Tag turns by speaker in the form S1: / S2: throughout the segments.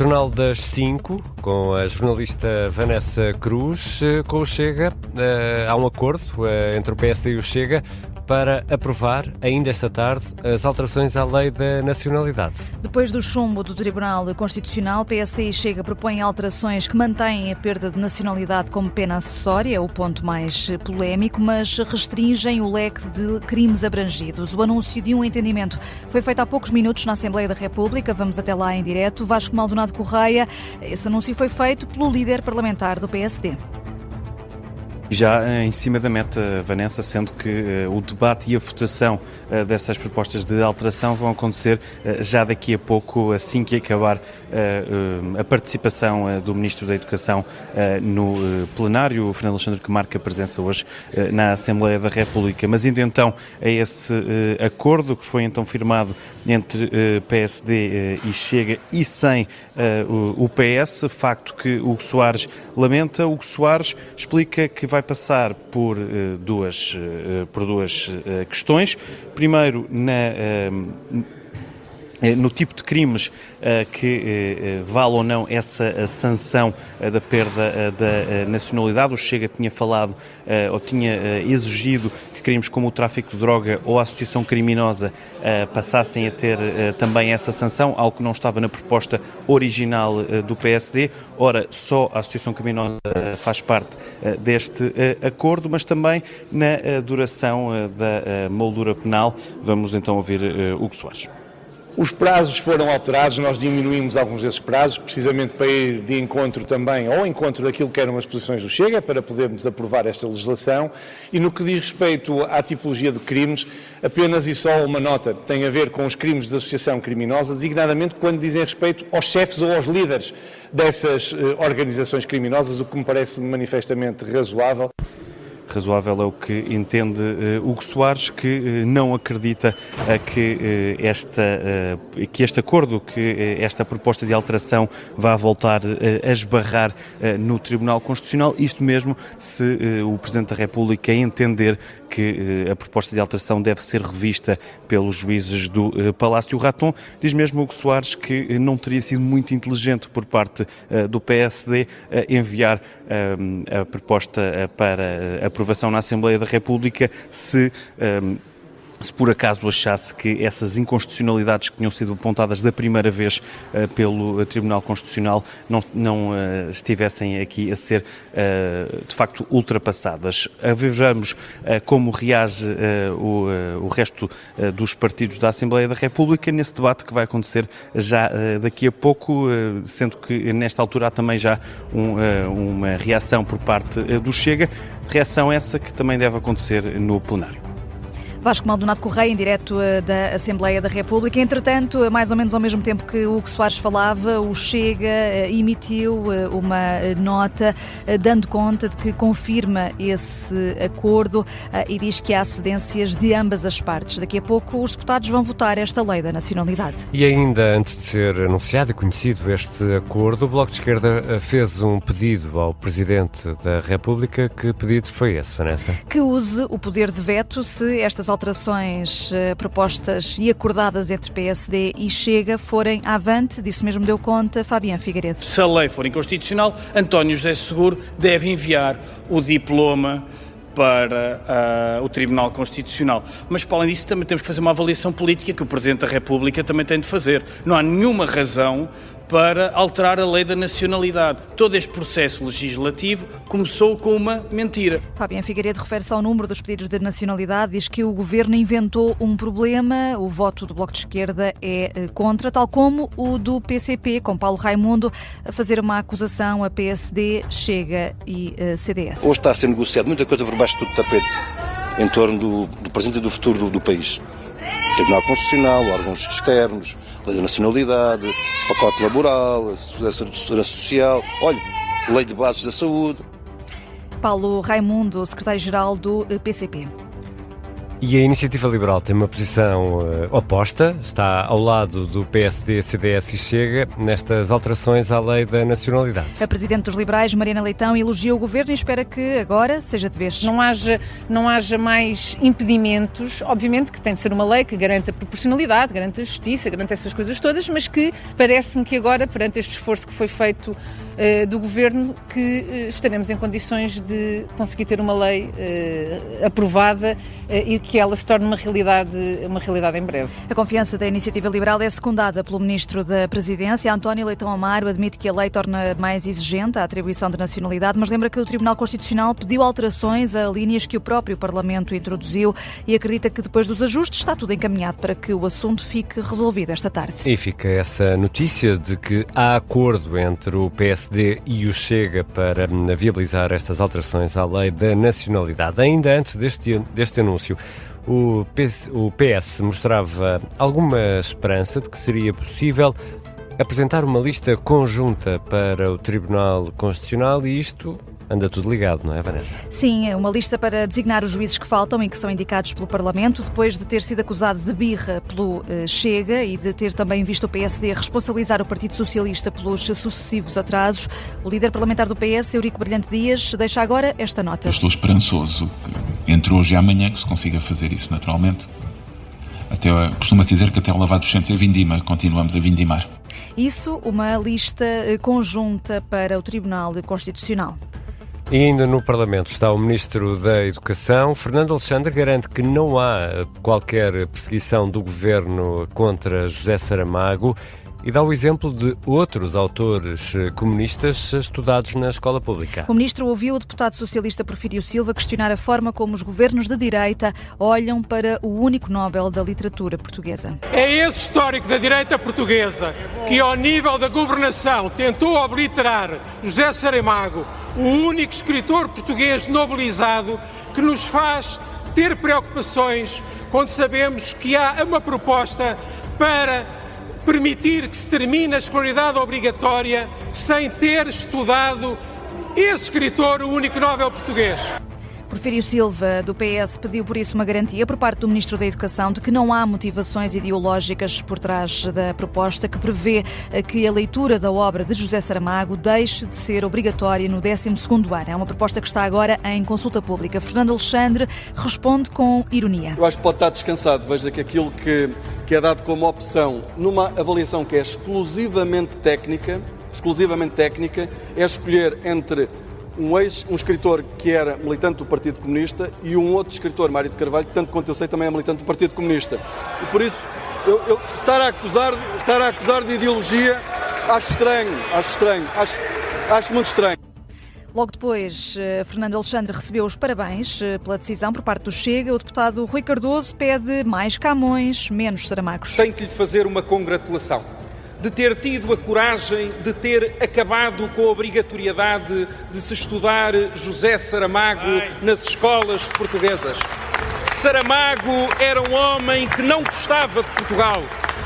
S1: Jornal das 5, com a jornalista Vanessa Cruz. Com o Chega, há um acordo entre o PSD e o Chega para aprovar, ainda esta tarde, as alterações à Lei da Nacionalidade.
S2: Depois do chumbo do Tribunal Constitucional, PSD e Chega propõem alterações que mantêm a perda de nacionalidade como pena acessória, o ponto mais polémico, mas restringem o leque de crimes abrangidos. O anúncio de um entendimento foi feito há poucos minutos na Assembleia da República. Vamos até lá em direto. Vasco Maldonado Correia, esse anúncio foi feito pelo líder parlamentar do PSD.
S3: Já em cima da meta, Vanessa, sendo que o debate e a votação dessas propostas de alteração vão acontecer já daqui a pouco, assim que acabar a participação do Ministro da Educação no plenário, o Fernando Alexandre, que marca presença hoje na Assembleia da República. Mas indo então a esse acordo que foi então firmado entre PSD e Chega e sem o PS, facto que Hugo Soares lamenta. Hugo Soares explica que vai passar por duas questões. Primeiro, no tipo de crimes que vale ou não essa sanção da perda da nacionalidade. O Chega tinha falado ou tinha exigido que crimes como o tráfico de droga ou a associação criminosa passassem a ter também essa sanção, algo que não estava na proposta original do PSD. Ora, só a associação criminosa faz parte deste acordo, mas também na duração da moldura penal. Vamos então ouvir Hugo Soares.
S4: Os prazos foram alterados, nós diminuímos alguns desses prazos, precisamente para ir de encontro também, ao encontro daquilo que eram as posições do Chega, para podermos aprovar esta legislação. E no que diz respeito à tipologia de crimes, apenas e só uma nota, tem a ver com os crimes de associação criminosa, designadamente quando dizem respeito aos chefes ou aos líderes dessas organizações criminosas, o que me parece manifestamente razoável.
S3: Razoável é o que entende Hugo Soares, que não acredita que este acordo, que esta proposta de alteração vá voltar a esbarrar no Tribunal Constitucional, isto mesmo se o Presidente da República entender que a proposta de alteração deve ser revista pelos juízes do Palácio Raton. Diz mesmo Hugo Soares que não teria sido muito inteligente por parte do PSD enviar a proposta para aprovação na Assembleia da República se por acaso achasse que essas inconstitucionalidades que tinham sido apontadas da primeira vez pelo Tribunal Constitucional não estivessem aqui a ser de facto ultrapassadas. Vejamos como reage o resto dos partidos da Assembleia da República nesse debate que vai acontecer já daqui a pouco, sendo que nesta altura há também já uma reação por parte do Chega, reação essa que também deve acontecer no plenário.
S2: Vasco Maldonado Correia, em direto da Assembleia da República. Entretanto, mais ou menos ao mesmo tempo que o Hugo Soares falava, o Chega emitiu uma nota dando conta de que confirma esse acordo e diz que há cedências de ambas as partes. Daqui a pouco os deputados vão votar esta lei da nacionalidade.
S1: E ainda antes de ser anunciado e conhecido este acordo, o Bloco de Esquerda fez um pedido ao Presidente da República. Que pedido foi esse, Vanessa?
S2: Que use o poder de veto se estas alterações propostas e acordadas entre PSD e Chega forem avante, disso mesmo deu conta Fabián Figueiredo.
S5: Se a lei for inconstitucional, António José Seguro deve enviar o diploma para o Tribunal Constitucional. Mas, para além disso, também temos que fazer uma avaliação política que o Presidente da República também tem de fazer. Não há nenhuma razão para alterar a lei da nacionalidade. Todo este processo legislativo começou com uma mentira.
S2: Fabián Figueiredo refere-se ao número dos pedidos de nacionalidade, diz que o Governo inventou um problema, o voto do Bloco de Esquerda é contra, tal como o do PCP, com Paulo Raimundo a fazer uma acusação a PSD, Chega e CDS.
S6: Hoje está a ser negociado muita coisa por baixo do tapete em torno do presente e do futuro do país. Tribunal Constitucional, órgãos externos, lei da nacionalidade, pacote laboral, a segurança social, lei de bases da saúde.
S2: Paulo Raimundo, secretário-geral do PCP.
S1: E a Iniciativa Liberal tem uma posição oposta, está ao lado do PSD, CDS e Chega nestas alterações à lei da nacionalidade.
S2: A Presidente dos Liberais, Mariana Leitão, elogia o Governo e espera que agora seja de vez.
S7: Não haja mais impedimentos, obviamente que tem de ser uma lei que garanta a proporcionalidade, garanta a justiça, garanta essas coisas todas, mas que parece-me que agora, perante este esforço que foi feito do Governo, que estaremos em condições de conseguir ter uma lei aprovada e que ela se torne uma realidade em breve.
S2: A confiança da Iniciativa Liberal é secundada pelo Ministro da Presidência. António Leitão Amaro admite que a lei torna mais exigente a atribuição de nacionalidade, mas lembra que o Tribunal Constitucional pediu alterações a linhas que o próprio Parlamento introduziu e acredita que depois dos ajustes está tudo encaminhado para que o assunto fique resolvido esta tarde.
S1: E fica essa notícia de que há acordo entre o PSD e o Chega para viabilizar estas alterações à lei da nacionalidade. Ainda antes deste anúncio, o PS mostrava alguma esperança de que seria possível apresentar uma lista conjunta para o Tribunal Constitucional e isto anda tudo ligado, não é, Vanessa?
S2: Sim, uma lista para designar os juízes que faltam e que são indicados pelo Parlamento, depois de ter sido acusado de birra pelo Chega e de ter também visto o PSD responsabilizar o Partido Socialista pelos sucessivos atrasos. O líder parlamentar do PS, Eurico Brilhante Dias, deixa agora esta nota.
S8: Eu estou esperançoso que entre hoje e amanhã que se consiga fazer isso naturalmente. Costuma-se dizer que até o lavado dos centros é vindima, continuamos a vindimar.
S2: Isso, uma lista conjunta para o Tribunal Constitucional.
S1: E ainda no Parlamento está o Ministro da Educação. Fernando Alexandre garante que não há qualquer perseguição do Governo contra José Saramago e dá o exemplo de outros autores comunistas estudados na escola pública.
S2: O Ministro ouviu o deputado socialista Porfírio Silva questionar a forma como os governos de direita olham para o único Nobel da literatura portuguesa.
S9: É esse histórico da direita portuguesa que, ao nível da governação, tentou obliterar José Saramago, o único escritor português nobilizado, que nos faz ter preocupações quando sabemos que há uma proposta para permitir que se termine a escolaridade obrigatória sem ter estudado esse escritor, o único Nobel português.
S2: Porfírio Silva, do PS, pediu por isso uma garantia por parte do Ministro da Educação de que não há motivações ideológicas por trás da proposta que prevê que a leitura da obra de José Saramago deixe de ser obrigatória no 12º ano. É uma proposta que está agora em consulta pública. Fernando Alexandre responde com ironia.
S10: Eu acho que pode estar descansado. Veja que aquilo que é dado como opção numa avaliação que é exclusivamente técnica, é escolher entre um escritor que era militante do Partido Comunista e um outro escritor, Mário de Carvalho, que tanto quanto eu sei também é militante do Partido Comunista. E por isso, eu estar a acusar de ideologia, acho muito estranho.
S2: Logo depois, Fernando Alexandre recebeu os parabéns pela decisão por parte do Chega. O deputado Rui Cardoso pede mais Camões, menos Saramagos.
S11: Tenho que lhe fazer uma congratulação de ter tido a coragem de ter acabado com a obrigatoriedade de se estudar José Saramago nas escolas portuguesas. Saramago era um homem que não gostava de Portugal.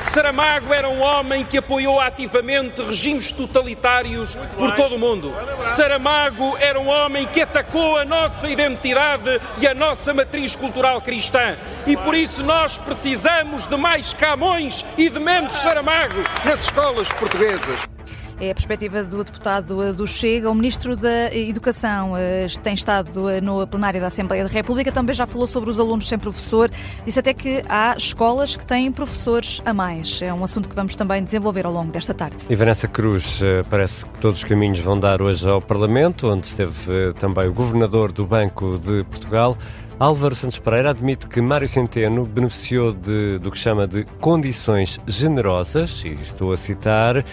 S11: Saramago era um homem que apoiou ativamente regimes totalitários por todo o mundo. Saramago era um homem que atacou a nossa identidade e a nossa matriz cultural cristã. E por isso nós precisamos de mais Camões e de menos Saramago nas escolas portuguesas.
S2: É a perspectiva do deputado do Chega. O Ministro da Educação tem estado no plenário da Assembleia da República, também já falou sobre os alunos sem professor, disse até que há escolas que têm professores a mais. É um assunto que vamos também desenvolver ao longo desta tarde.
S1: E Vanessa Cruz, parece que todos os caminhos vão dar hoje ao Parlamento, onde esteve também o Governador do Banco de Portugal. Álvaro Santos Pereira admite que Mário Centeno beneficiou do que chama de condições generosas, e estou a citar,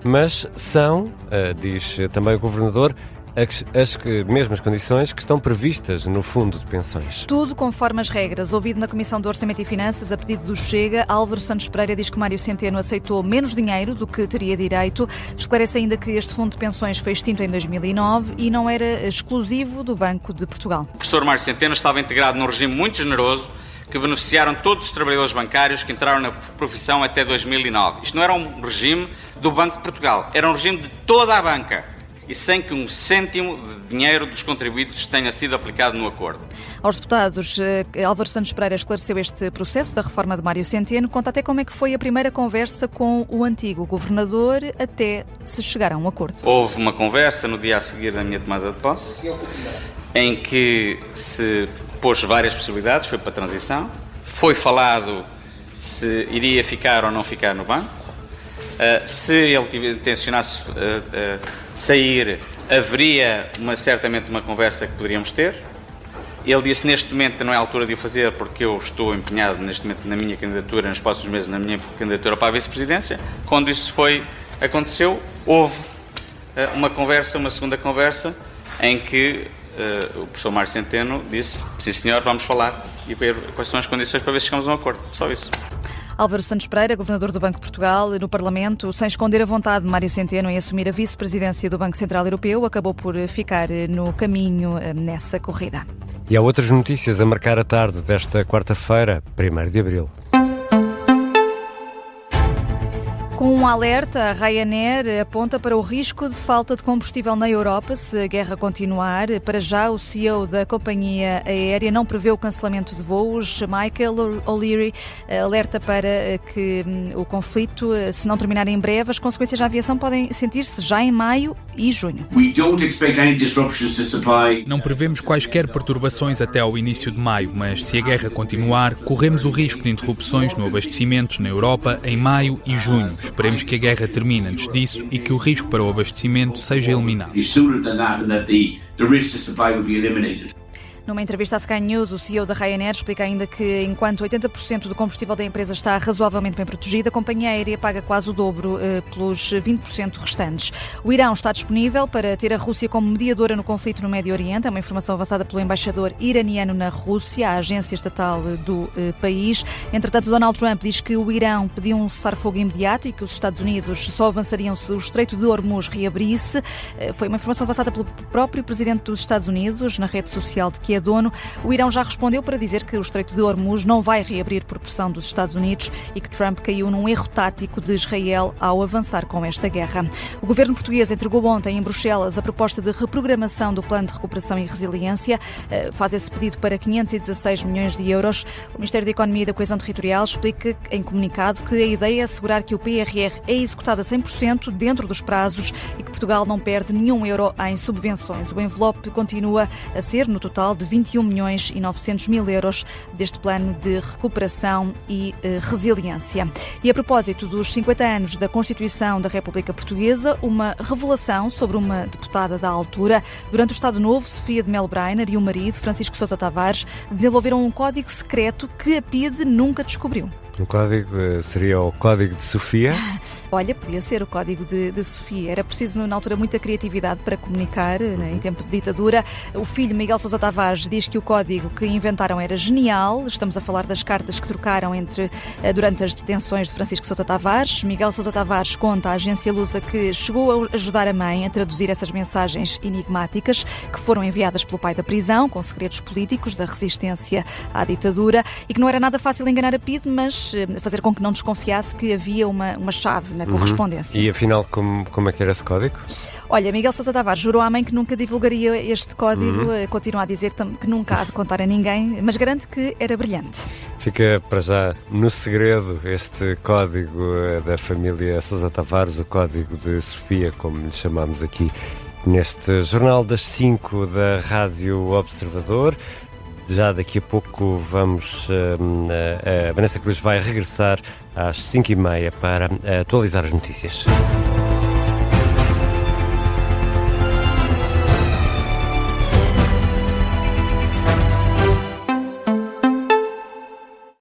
S1: mas são, diz também o Governador, as mesmas condições que estão previstas no Fundo de Pensões.
S2: Tudo conforme as regras. Ouvido na Comissão de Orçamento e Finanças, a pedido do Chega, Álvaro Santos Pereira diz que Mário Centeno aceitou menos dinheiro do que teria direito. Esclarece ainda que este Fundo de Pensões foi extinto em 2009 e não era exclusivo do Banco de Portugal.
S12: O professor Mário Centeno estava integrado num regime muito generoso que beneficiaram todos os trabalhadores bancários que entraram na profissão até 2009. Isto não era um regime do Banco de Portugal, era um regime de toda a banca. e sem que um cêntimo de dinheiro dos contribuintes tenha sido aplicado no acordo.
S2: Aos deputados, Álvaro Santos Pereira esclareceu este processo da reforma de Mário Centeno, conta até como é que foi a primeira conversa com o antigo governador até se chegar a um acordo.
S12: Houve uma conversa no dia a seguir da minha tomada de posse, em que se pôs várias possibilidades, foi para a transição, foi falado se iria ficar ou não ficar no banco, se ele intencionasse sair, haveria certamente uma conversa que poderíamos ter. Ele disse, neste momento não é a altura de o fazer porque eu estou empenhado neste momento na minha candidatura, nos próximos meses na minha candidatura para a vice-presidência. Quando isso aconteceu, houve uma segunda conversa, em que o professor Mário Centeno disse, sim senhor, vamos falar e ver quais são as condições para ver se chegamos a um acordo. Só isso.
S2: Álvaro Santos Pereira, governador do Banco de Portugal, no Parlamento, sem esconder a vontade de Mário Centeno em assumir a vice-presidência do Banco Central Europeu, acabou por ficar no caminho nessa corrida.
S1: E há outras notícias a marcar a tarde desta quarta-feira, 1º de abril.
S2: Com um alerta, a Ryanair aponta para o risco de falta de combustível na Europa se a guerra continuar. Para já, o CEO da companhia aérea não prevê o cancelamento de voos. Michael O'Leary alerta para que o conflito, se não terminar em breve, as consequências da aviação podem sentir-se já em maio e junho.
S13: Não prevemos quaisquer perturbações até ao início de maio, mas se a guerra continuar, corremos o risco de interrupções no abastecimento na Europa em maio e junho. Esperemos que a guerra termine antes disso e que o risco para o abastecimento seja eliminado.
S2: Numa entrevista à Sky News, o CEO da Ryanair explica ainda que, enquanto 80% do combustível da empresa está razoavelmente bem protegido, a companhia aérea paga quase o dobro pelos 20% restantes. O Irão está disponível para ter a Rússia como mediadora no conflito no Médio Oriente. É uma informação avançada pelo embaixador iraniano na Rússia, a agência estatal do país. Entretanto, Donald Trump diz que o Irão pediu um cessar-fogo imediato e que os Estados Unidos só avançariam se o Estreito de Hormuz reabrisse. Foi uma informação avançada pelo próprio presidente dos Estados Unidos na rede social de que é dono. O Irão já respondeu para dizer que o Estreito de Hormuz não vai reabrir por pressão dos Estados Unidos e que Trump caiu num erro tático de Israel ao avançar com esta guerra. O governo português entregou ontem em Bruxelas a proposta de reprogramação do Plano de Recuperação e Resiliência. Faz esse pedido para 516 milhões de euros. O Ministério da Economia e da Coesão Territorial explica em comunicado que a ideia é assegurar que o PRR é executado a 100% dentro dos prazos e que Portugal não perde nenhum euro em subvenções. O envelope continua a ser, no total, de 21 milhões e 900 mil euros deste plano de recuperação e resiliência. E a propósito dos 50 anos da Constituição da República Portuguesa, uma revelação sobre uma deputada da altura. Durante o Estado Novo, Sofia de Melo Brainer e o marido, Francisco Sousa Tavares, desenvolveram um código secreto que a PIDE nunca descobriu.
S1: O código seria o Código de Sofia?
S2: Olha, podia ser o Código de Sofia. Era preciso, na altura, muita criatividade para comunicar, em tempo de ditadura. O filho, Miguel Sousa Tavares, diz que o código que inventaram era genial. Estamos a falar das cartas que trocaram durante as detenções de Francisco Sousa Tavares. Miguel Sousa Tavares conta à agência Lusa que chegou a ajudar a mãe a traduzir essas mensagens enigmáticas que foram enviadas pelo pai da prisão, com segredos políticos da resistência à ditadura, e que não era nada fácil enganar a PIDE, mas fazer com que não desconfiasse que havia uma chave na correspondência.
S1: E afinal, como é que era esse código?
S2: Olha, Miguel Sousa Tavares jurou à mãe que nunca divulgaria este código, continua a dizer que nunca há de contar a ninguém, mas garante que era brilhante.
S1: Fica para já no segredo este código da família Sousa Tavares, o Código de Sofia, como lhe chamamos aqui neste Jornal das 5 da Rádio Observador. Já daqui a pouco a Vanessa Cruz vai regressar às 5h30 para atualizar as notícias.